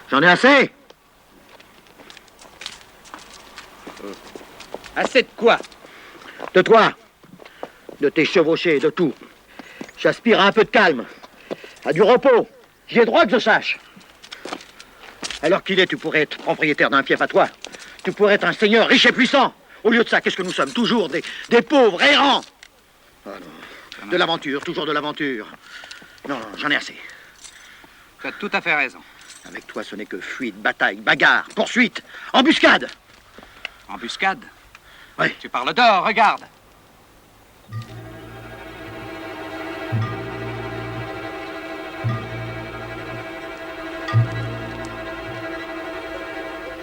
J'en ai assez. Assez de quoi? De toi. De tes chevauchés, de tout. J'aspire à un peu de calme. À du repos. J'y ai droit que je sache. Alors qu'il est, tu pourrais être propriétaire d'un fief à toi. Tu pourrais être un seigneur riche et puissant. Au lieu de ça, qu'est-ce que nous sommes? Toujours des pauvres errants. Oh non. De l'aventure, toujours de l'aventure. Non, j'en ai assez. Tu as tout à fait raison. Avec toi, ce n'est que fuite, bataille, bagarre, poursuite, embuscade. Embuscade? Oui. Tu parles d'or, regarde.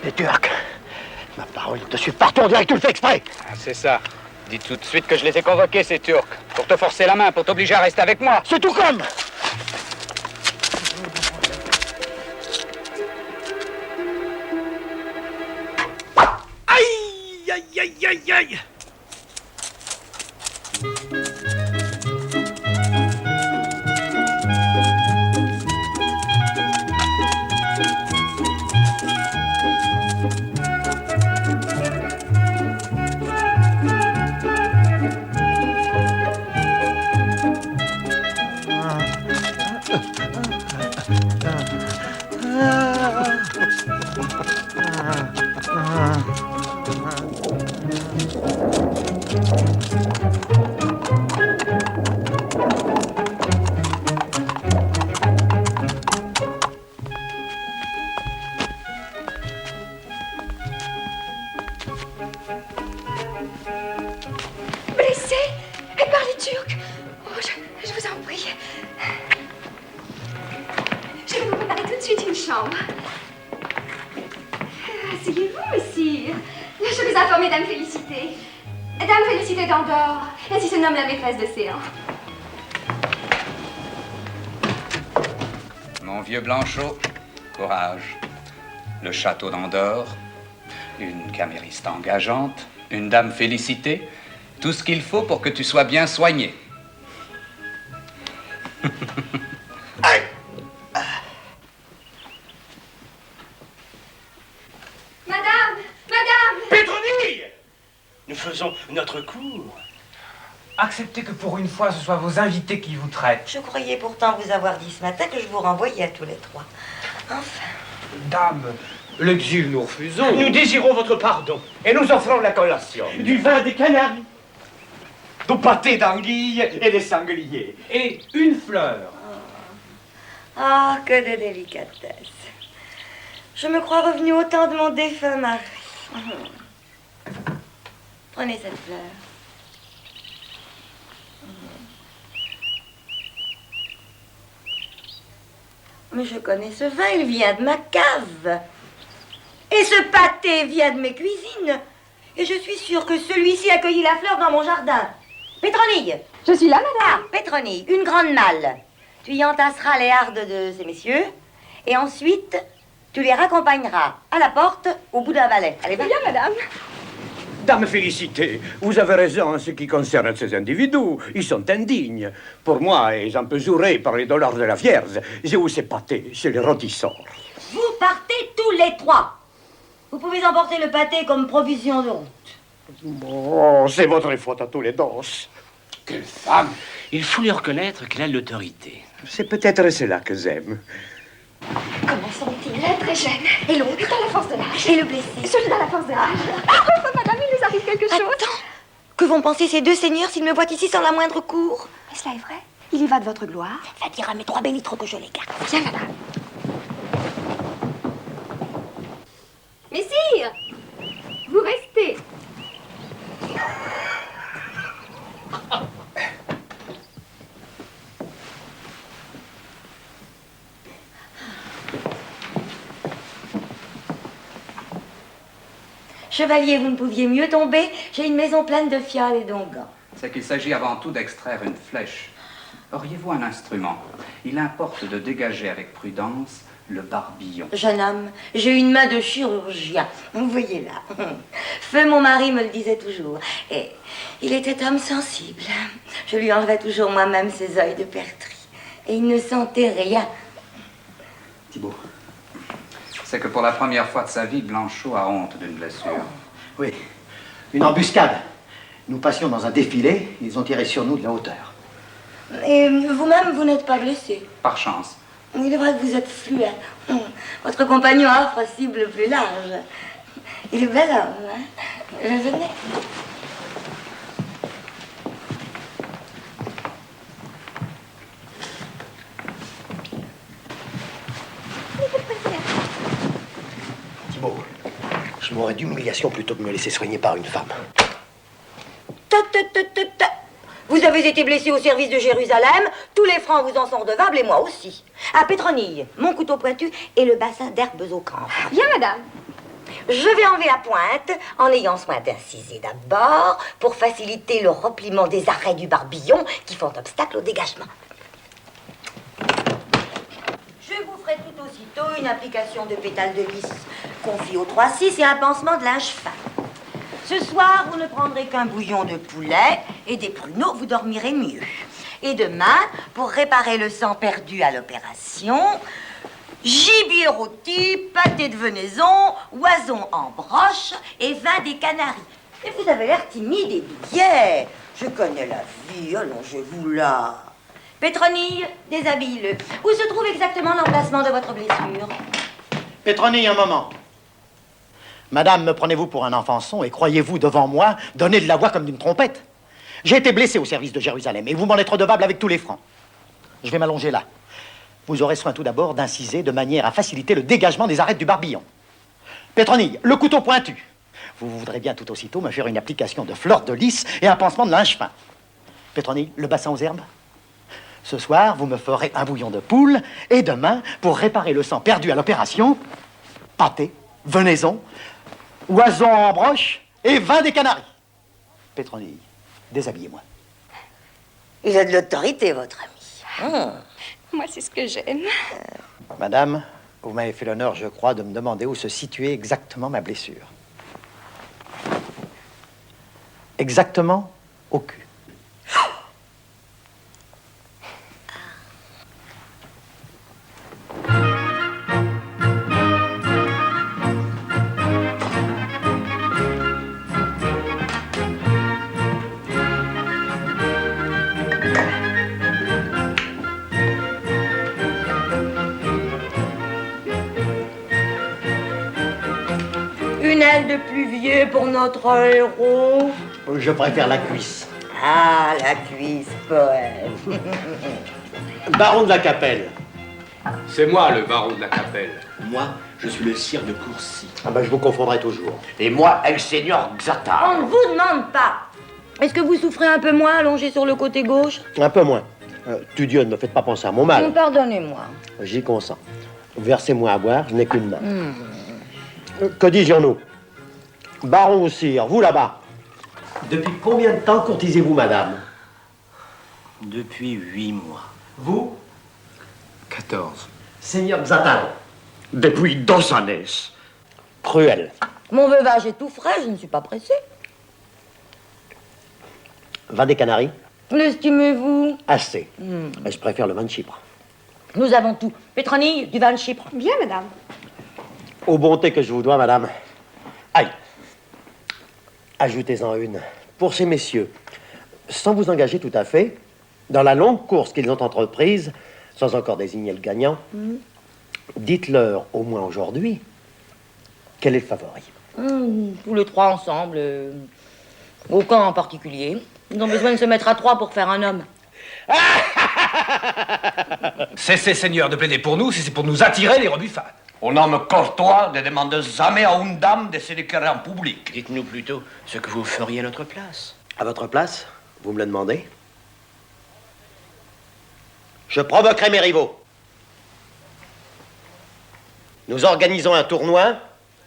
Les Turcs. Ma parole, ils te suivent partout, on dirait que tu le fais exprès. Ah, c'est ça. Dis tout de suite que je les ai convoqués, ces Turcs, pour te forcer la main, pour t'obliger à rester avec moi. C'est tout comme. Aïe, aïe, aïe, aïe, aïe. Blessé? Elle parle turc. Oh, je vous en prie. Je vais vous préparer tout de suite une chambre. Asseyez-vous, messire. Je vous informe, Dame Félicité. Dame Félicité d'Andorre. Ainsi se nomme la maîtresse d'océan. Mon vieux Blanchot, courage. Le château d'Andorre, une camériste engageante, une dame félicitée, tout ce qu'il faut pour que tu sois bien soigné. Madame! Madame! Pétronille! Nous faisons notre cours. Acceptez que pour une fois, ce soit vos invités qui vous traitent. Je croyais pourtant vous avoir dit ce matin que je vous renvoyais à tous les trois. Enfin. Dame, l'exil nous refusons. Nous désirons votre pardon. Et nous offrons la collation. Du vin des Canaries. Du pâté d'anguille et des sangliers. Et une fleur. Ah, que de délicatesse. Je me crois revenue au temps de mon défunt mari. Prenez cette fleur. Mais je connais ce vin, il vient de ma cave. Et ce pâté vient de mes cuisines. Et je suis sûre que celui-ci a cueilli la fleur dans mon jardin. Pétronille! Je suis là, madame. Ah, Pétronille, une grande malle. Tu y entasseras les hardes de ces messieurs. Et ensuite, tu les raccompagneras à la porte au bout d'un balai. Allez, va. Bien, madame. Dame Félicité, vous avez raison en ce qui concerne ces individus. Ils sont indignes. Pour moi, et j'en peux jurer par les dollars de la Vierge, j'ai où ces pâtés, c'est les rôtisseurs. Vous partez tous les trois. Vous pouvez emporter le pâté comme provision de route. Oh, c'est votre faute à tous les deux. Quelle femme! Il faut lui reconnaître qu'elle a l'autorité. C'est peut-être cela que j'aime. Comment sont-ils? Très jeune. Et l'autre? Dans la force de l'âge. Et le blessé. Celui dans la force de l'âge. Oh, madame, il nous arrive quelque chose. Attends. Que vont penser ces deux seigneurs s'ils me voient ici sans la moindre cour? Mais cela est vrai. Il y va de votre gloire. Va dire à mes trois bélitres que je les garde. Bien, madame. Messire, vous restez. Chevalier, vous ne pouviez mieux tomber. J'ai une maison pleine de fioles et d'onguents. C'est qu'il s'agit avant tout d'extraire une flèche. Auriez-vous un instrument? Il importe de dégager avec prudence le barbillon. Jeune homme, j'ai une main de chirurgien. Vous voyez là. Feu, mon mari me le disait toujours. Et il était homme sensible. Je lui enlevais toujours moi-même ses œils de perterie. Et il ne sentait rien. Thibaut, c'est que pour la première fois de sa vie, Blanchot a honte d'une blessure. Oui, une embuscade. Nous passions dans un défilé, ils ont tiré sur nous de la hauteur. Et vous-même, vous n'êtes pas blessé. Par chance. Il est vrai que vous êtes fluet. Votre compagnon offre cible plus large. Il est bel homme, hein? Venez. Thibault, je mourrais d'humiliation plutôt que de me laisser soigner par une femme. Vous avez été blessé au service de Jérusalem, tous les francs vous en sont redevables et moi aussi. À Pétronille, mon couteau pointu et le bassin d'herbes au camp. Bien, madame. Je vais enlever la pointe en ayant soin d'inciser d'abord pour faciliter le repliement des arrêts du barbillon qui font obstacle au dégagement. Je vous ferai tout aussitôt une application de pétales de lys confit au 3-6 et un pansement de linge fin. Ce soir, vous ne prendrez qu'un bouillon de poulet et des pruneaux, vous dormirez mieux. Et demain, pour réparer le sang perdu à l'opération, gibier rôti, pâté de venaison, oison en broche et vin des Canaries. Et vous avez l'air timide et douillet. Je connais la vie, allongez-vous là. Pétronille, déshabille-le. Où se trouve exactement l'emplacement de votre blessure? Pétronille, un moment. Madame, me prenez-vous pour un enfançon et croyez-vous devant moi donner de la voix comme d'une trompette? J'ai été blessé au service de Jérusalem et vous m'en êtes redevable avec tous les francs. Je vais m'allonger là. Vous aurez soin tout d'abord d'inciser de manière à faciliter le dégagement des arêtes du barbillon. Pétronille, le couteau pointu. Vous voudrez bien tout aussitôt me faire une application de fleur de lys et un pansement de linge fin. Pétronille, le bassin aux herbes. Ce soir, vous me ferez un bouillon de poule et demain, pour réparer le sang perdu à l'opération, pâté, venaison, oison en broche et vin des Canaries. Pétronille, déshabillez-moi. Il a de l'autorité, votre ami. Moi, c'est ce que j'aime. Madame, vous m'avez fait l'honneur, je crois, de me demander où se situait exactement ma blessure. Exactement au cul. Une aile de plus vieux pour notre héros. Je préfère la cuisse. Ah, la cuisse, poète. Baron de la Capelle. C'est moi le baron de la Capelle. Moi, je suis le sire de Courcy. Ah ben, je vous confondrai toujours. Et moi, El Seigneur Xata. On ne vous demande pas. Est-ce que vous souffrez un peu moins allongé sur le côté gauche? Un peu moins. Dieu, ne me faites pas penser à mon mal. Pardonnez-moi. J'y consens. Versez-moi à boire, je n'ai qu'une main. Que disions-nous? Baron ou sire, vous là-bas. Depuis combien de temps courtisez-vous, madame? Depuis 8 mois. Vous? 14. Seigneur Xatan. Depuis 2 années. Cruel. Mon veuvage est tout frais, je ne suis pas pressée. Vin des Canaries? L'estimez-vous? Assez. Mais je préfère le vin de Chypre. Nous avons tout. Pétronille, du vin de Chypre. Bien, madame. Aux bontés que je vous dois, madame. Aïe. Ajoutez-en une. Pour ces messieurs, sans vous engager tout à fait, dans la longue course qu'ils ont entreprise, sans encore désigner le gagnant, dites-leur, au moins aujourd'hui, quel est le favori. Tous les trois ensemble. Aucun en particulier. Ils ont besoin de se mettre à 3 pour faire un homme. Cessez, Seigneur, de plaider pour nous si c'est pour nous attirer les rebuffades. Un homme courtois ne demande jamais à une dame de se déclarer en public. Dites-nous plutôt ce que vous feriez à notre place. À votre place, vous me le demandez? Je provoquerai mes rivaux. Nous organisons un tournoi.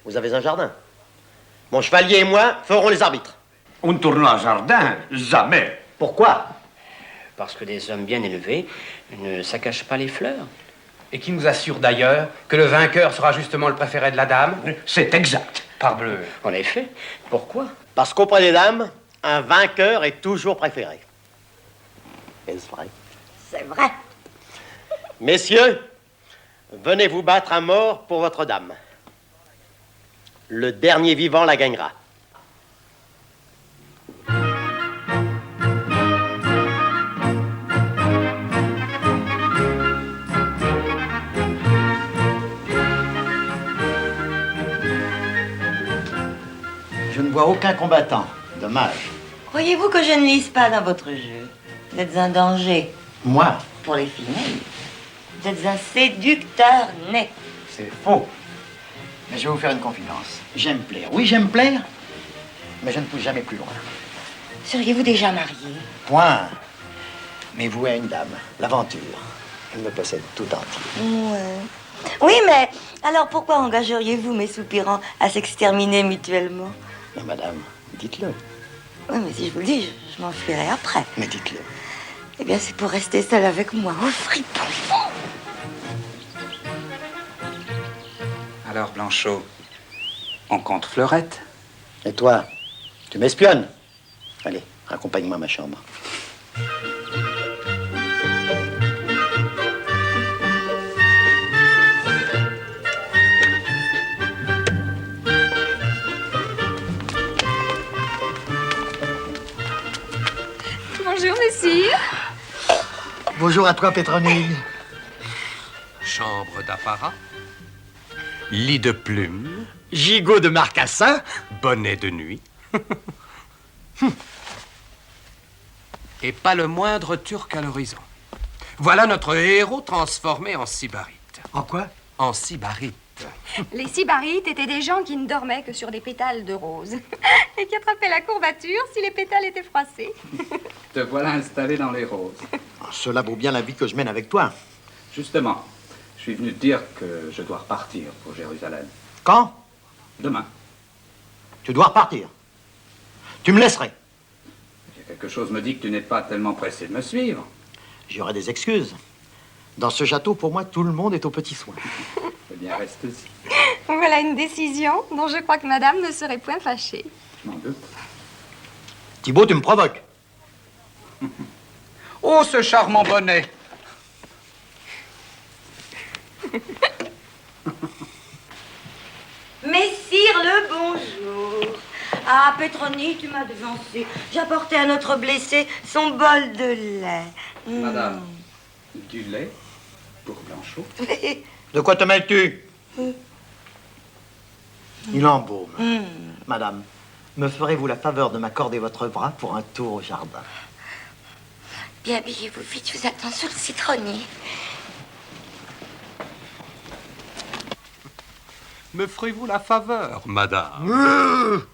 Vous avez un jardin. Mon chevalier et moi ferons les arbitres. Un tournoi à jardin? Jamais. Pourquoi? Parce que des hommes bien élevés ne saccagent pas les fleurs. Et qui nous assure d'ailleurs que le vainqueur sera justement le préféré de la dame? C'est exact. Parbleu. En effet. Pourquoi? Parce qu'auprès des dames, un vainqueur est toujours préféré. Est-ce vrai? C'est vrai. Messieurs, venez vous battre à mort pour votre dame. Le dernier vivant la gagnera. Je ne vois aucun combattant. Dommage. Croyez-vous que je ne lise pas dans votre jeu? Vous êtes un danger. Moi? Pour les femelles. Vous êtes un séducteur né. C'est faux. Mais je vais vous faire une confidence. J'aime plaire. Oui, j'aime plaire, mais je ne pousse jamais plus loin. Seriez-vous déjà marié? Point. Mais voué à une dame, l'aventure. Elle me possède tout entier. Ouais. Oui, mais alors pourquoi engageriez-vous mes soupirants à s'exterminer mutuellement? Mais madame, dites-le. Oui, mais si je vous le dis, je m'enfuirai après. Mais dites-le. Eh bien, c'est pour rester seule avec moi, au fripon. Alors, Blanchot, on compte Fleurette? Et toi, tu m'espionnes? Allez, accompagne-moi à ma chambre. Bonjour, messire. Bonjour à toi, Pétronille. Chambre d'apparat, lit de plumes, Gigot de marcassin. bonnet de nuit. Et pas le moindre turc à l'horizon. Voilà notre héros transformé en sybarite. En quoi? En sybarite. Les sybarites étaient des gens qui ne dormaient que sur des pétales de rose et qui attrapaient la courbature si les pétales étaient froissés. Te voilà installé dans les roses. Cela vaut bien la vie que je mène avec toi. Justement, je suis venu te dire que je dois repartir pour Jérusalem. Quand? Demain. Tu dois repartir. Tu me laisserais. Quelque chose me dit que tu n'es pas tellement pressé de me suivre. J'aurai des excuses. Dans ce château, pour moi, tout le monde est aux petits soins. Eh bien, reste-y. Voilà une décision dont je crois que madame ne serait point fâchée. Je m'en doute. Thibaut, tu me provoques. Oh, ce charmant bonnet! Messire, le bonjour. Ah, Pétronie, tu m'as devancé. J'apportais à notre blessé son bol de lait. Madame, du lait pour Blanchot? De quoi te mêles-tu? Il embaume. Madame, me ferez-vous la faveur de m'accorder votre bras pour un tour au jardin? Bien, habillez-vous vite, je vous attends sur le citronnier. Me ferez-vous la faveur, madame?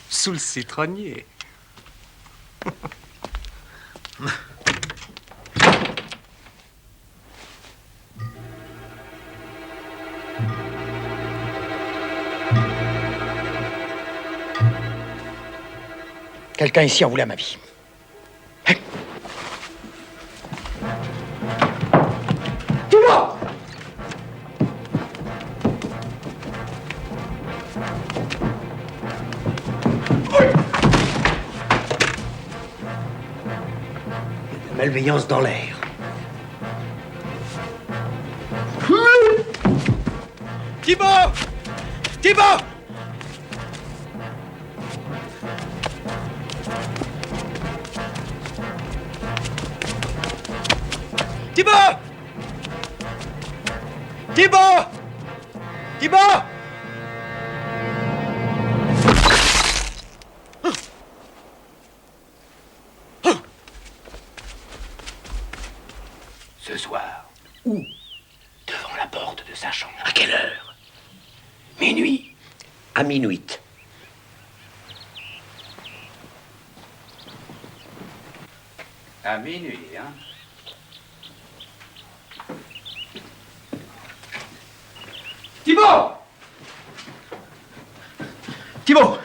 Sous le citronnier. Quelqu'un ici en voulait à ma vie. Thibaut! Malveillance dans l'air. Thibaut! Thibaut! Thibaut! Thibaut! Thibaut! Ce soir. Où? Devant la porte de sa chambre. À quelle heure? Minuit. À minuit. À minuit, hein? Thibaut! Thibaut!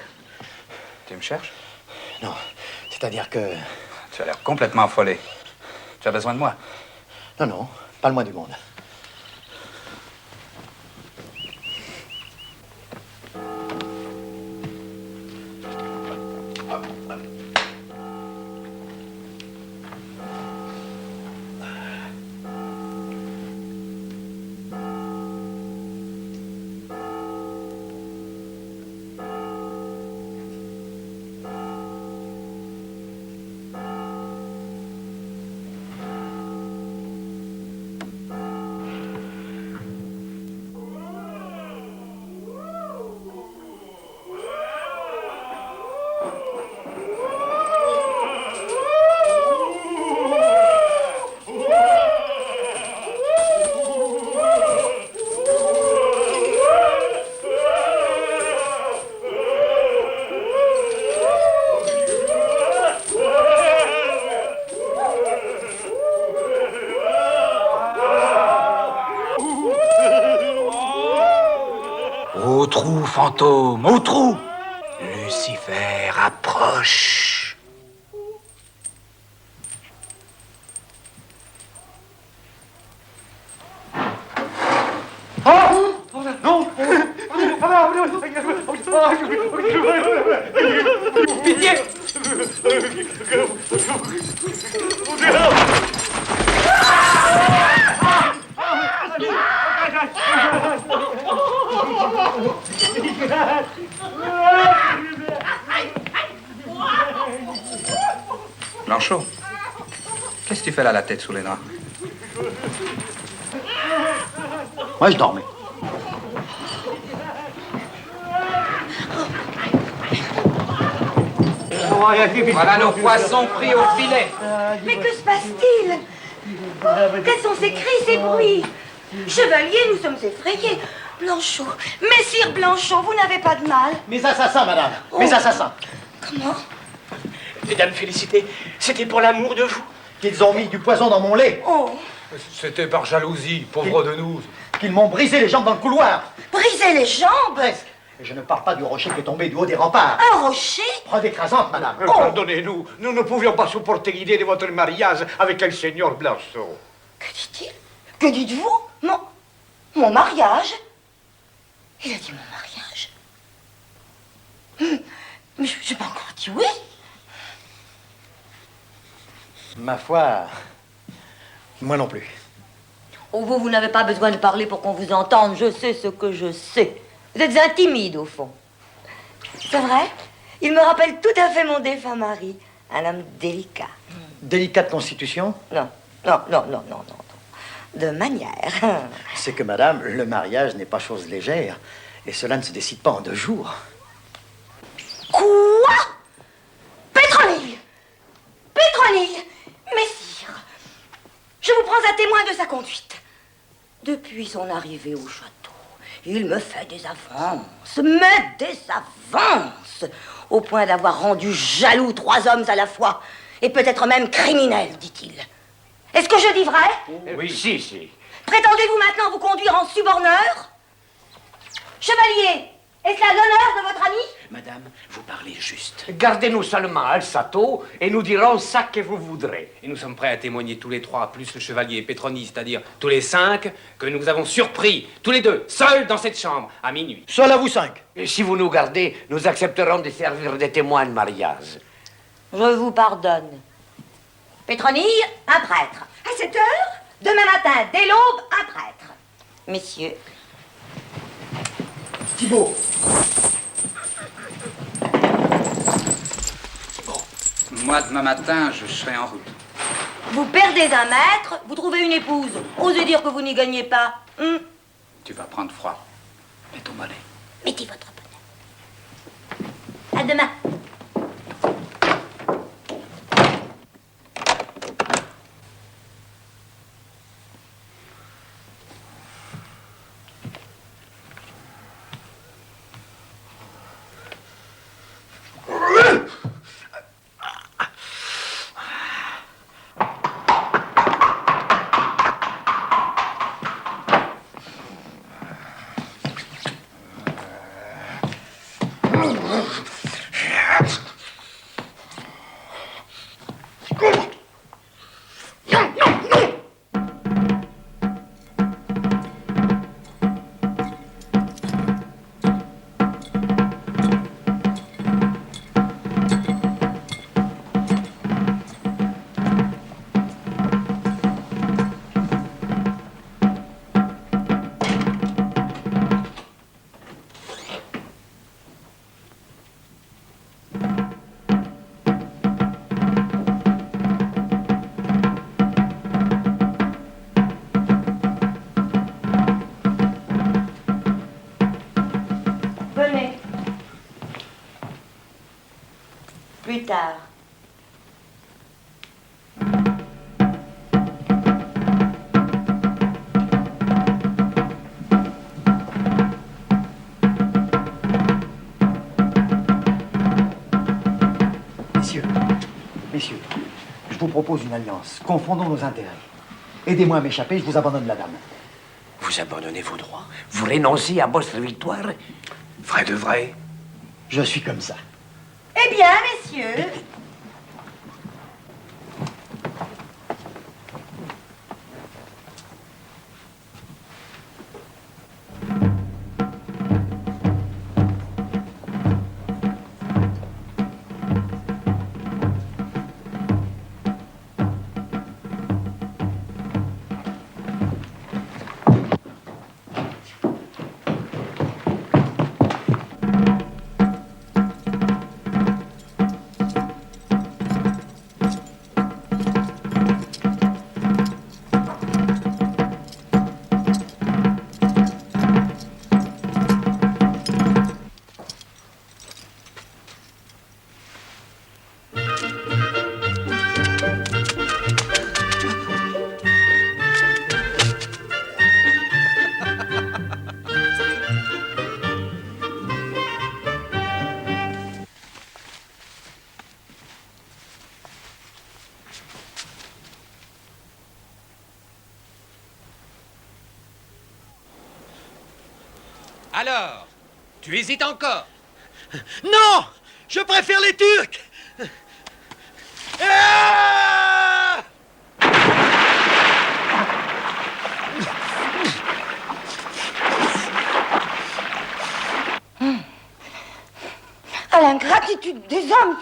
Tu me cherches? Non, c'est-à-dire que... Tu as l'air complètement affolé. Tu as besoin de moi? Non, non, pas le moins du monde. Au trou, fantôme, au trou! Lucifer approche. Non! Pitié! Blanchot, qu'est-ce que tu fais là, la tête sous les draps? Moi, je dormais. Voilà nos poissons pris au filet. Mais que se passe-t-il? Quels sont ces cris, ces bruits? Chevalier, nous sommes effrayés. Blanchot, messire Blanchot, vous n'avez pas de mal? Mes assassins, madame. Mes assassins. Comment? Mesdames, Félicité, c'était pour l'amour de vous. Qu'ils ont mis du poison dans mon lait. Oh, C'était par jalousie, pauvre de nous. Qu'ils m'ont brisé les jambes dans le couloir. briser les jambes? Presque. Et je ne parle pas du rocher qui est tombé du haut des remparts. Un rocher? Preuve écrasante, madame. Pardonnez-nous, nous ne pouvions pas supporter l'idée de votre mariage avec le seigneur Blanchot. Que dit-il? Que dites-vous? Mon mariage? Il a dit mon mariage. Mais je n'ai pas encore dit oui. Ma foi, moi non plus. Oh, vous n'avez pas besoin de parler pour qu'on vous entende. Je sais ce que je sais. Vous êtes intimide, au fond. C'est vrai? Il me rappelle tout à fait mon défunt mari. Un homme délicat. Délicate constitution? Non. De manière. C'est que, madame, le mariage n'est pas chose légère. Et cela ne se décide pas en 2 jours. Quoi? Pétronille! Pétronille! Messire, je vous prends à témoin de sa conduite. Depuis son arrivée au château, il me fait des avances, au point d'avoir rendu jaloux 3 hommes à la fois, et peut-être même criminels, dit-il. Est-ce que je dis vrai? Oui, si. Prétendez-vous maintenant vous conduire en suborneur? Chevalier, est-ce là l'honneur de votre ami? Madame, vous parlez juste. Gardez-nous seulement à El Château et nous dirons ça que vous voudrez. Et nous sommes prêts à témoigner tous les 3, plus le chevalier Pétroni, c'est-à-dire tous les 5, que nous vous avons surpris, tous les 2, seuls dans cette chambre, à minuit. Seul à vous 5. Et si vous nous gardez, nous accepterons de servir des témoins de mariage. Je vous pardonne. Pétronille, un prêtre. À 7 heures? Demain matin, dès l'aube, un prêtre. Messieurs. Thibault. Moi, demain matin, je serai en route. Vous perdez un maître, vous trouvez une épouse. Osez dire que vous n'y gagnez pas. Tu vas prendre froid. Mets ton bonnet. Mettez votre bonnet. À demain. Plus tard. Messieurs, je vous propose une alliance. Confondons nos intérêts. Aidez-moi à m'échapper, je vous abandonne la dame. Vous abandonnez vos droits? Vous renoncez à votre victoire? Vrai de vrai. Je suis comme ça. Eh bien, messieurs, Alors, tu hésites encore? Non! Je préfère les Turcs! Ah! à l'ingratitude des hommes,